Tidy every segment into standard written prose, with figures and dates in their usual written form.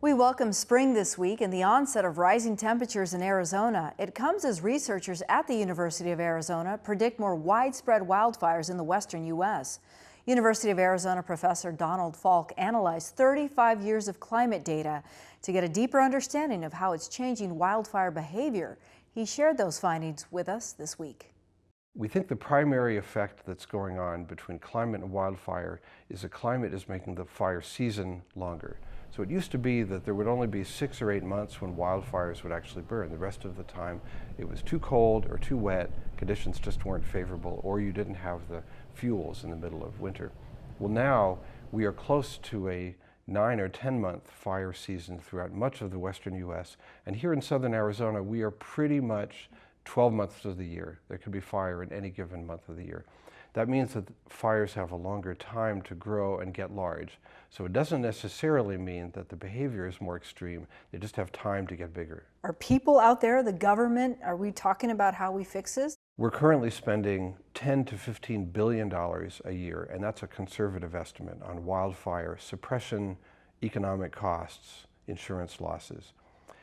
We welcome spring this week and the onset of rising temperatures in Arizona. It comes as researchers at the University of Arizona predict more widespread wildfires in the western U.S. University of Arizona professor Donald Falk analyzed 35 years of climate data to get a deeper understanding of how it's changing wildfire behavior. He shared those findings with us this week. We think the primary effect that's going on between climate and wildfire is that climate is making the fire season longer. So it used to be that there would only be 6 or 8 months when wildfires would actually burn. The rest of the time it was too cold or too wet, conditions just weren't favorable, or you didn't have the fuels in the middle of winter. Well, now we are close to a 9 or 10 month fire season throughout much of the western U.S. And here in southern Arizona, we are pretty much 12 months of the year. There could be fire in any given month of the year. That means that fires have a longer time to grow and get large. So it doesn't necessarily mean that the behavior is more extreme. They just have time to get bigger. Are people out there, the government, are we talking about how we fix this? We're currently spending $10 to $15 billion a year, and that's a conservative estimate on wildfire suppression, economic costs, insurance losses.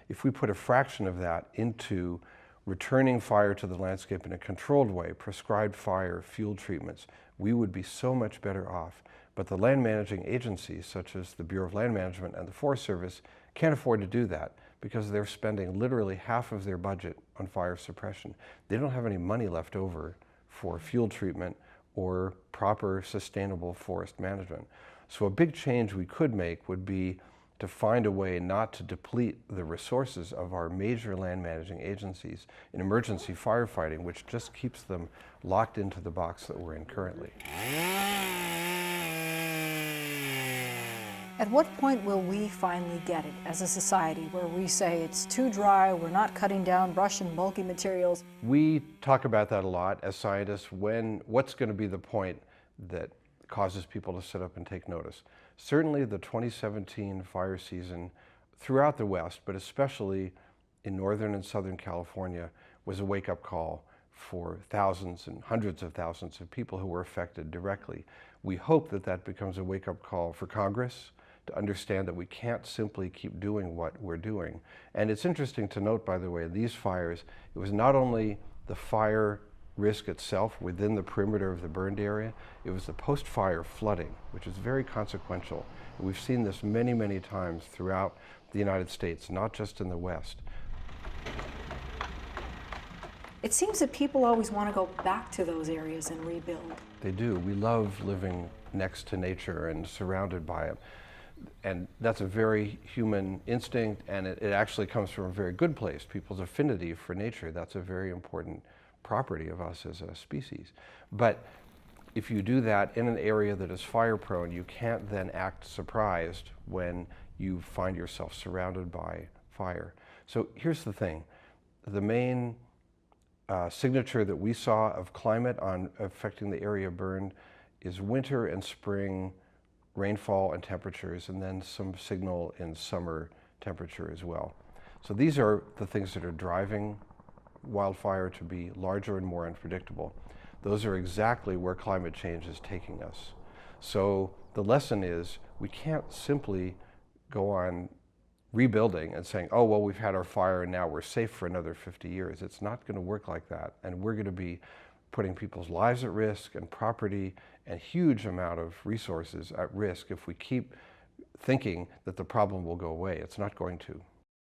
If we put a fraction of that into returning fire to the landscape in a controlled way, prescribed fire, fuel treatments, we would be so much better off. But the land managing agencies, such as the Bureau of Land Management and the Forest Service, can't afford to do that because they're spending literally half of their budget on fire suppression. They don't have any money left over for fuel treatment or proper sustainable forest management. So a big change we could make would be to find a way not to deplete the resources of our major land managing agencies in emergency firefighting, which just keeps them locked into the box that we're in currently. At what point will we finally get it as a society where we say it's too dry, we're not cutting down brush and bulky materials? We talk about that a lot as scientists. What's going to be the point that causes people to sit up and take notice? Certainly the 2017 fire season throughout the West, but especially in northern and southern California, was a wake-up call for thousands and hundreds of thousands of people who were affected directly. We hope that that becomes a wake-up call for Congress to understand that we can't simply keep doing what we're doing. And it's interesting to note, by the way, these fires, it was not only the fire risk itself within the perimeter of the burned area, it was the post-fire flooding, which is very consequential. And we've seen this many, many times throughout the United States, not just in the West. It seems that people always want to go back to those areas and rebuild. They do. We love living next to nature and surrounded by it. And that's a very human instinct, and it actually comes from a very good place. People's affinity for nature, that's a very important property of us as a species. But if you do that in an area that is fire prone, you can't then act surprised when you find yourself surrounded by fire. So here's the thing. The main signature that we saw of climate on affecting the area burned is winter and spring rainfall and temperatures, and then some signal in summer temperature as well. So these are the things that are driving wildfire to be larger and more unpredictable. Those are exactly where climate change is taking us. So the lesson is we can't simply go on rebuilding and saying, oh, well, we've had our fire and now we're safe for another 50 years. It's not going to work like that. And we're going to be putting people's lives at risk and property and huge amount of resources at risk if we keep thinking that the problem will go away. It's not going to.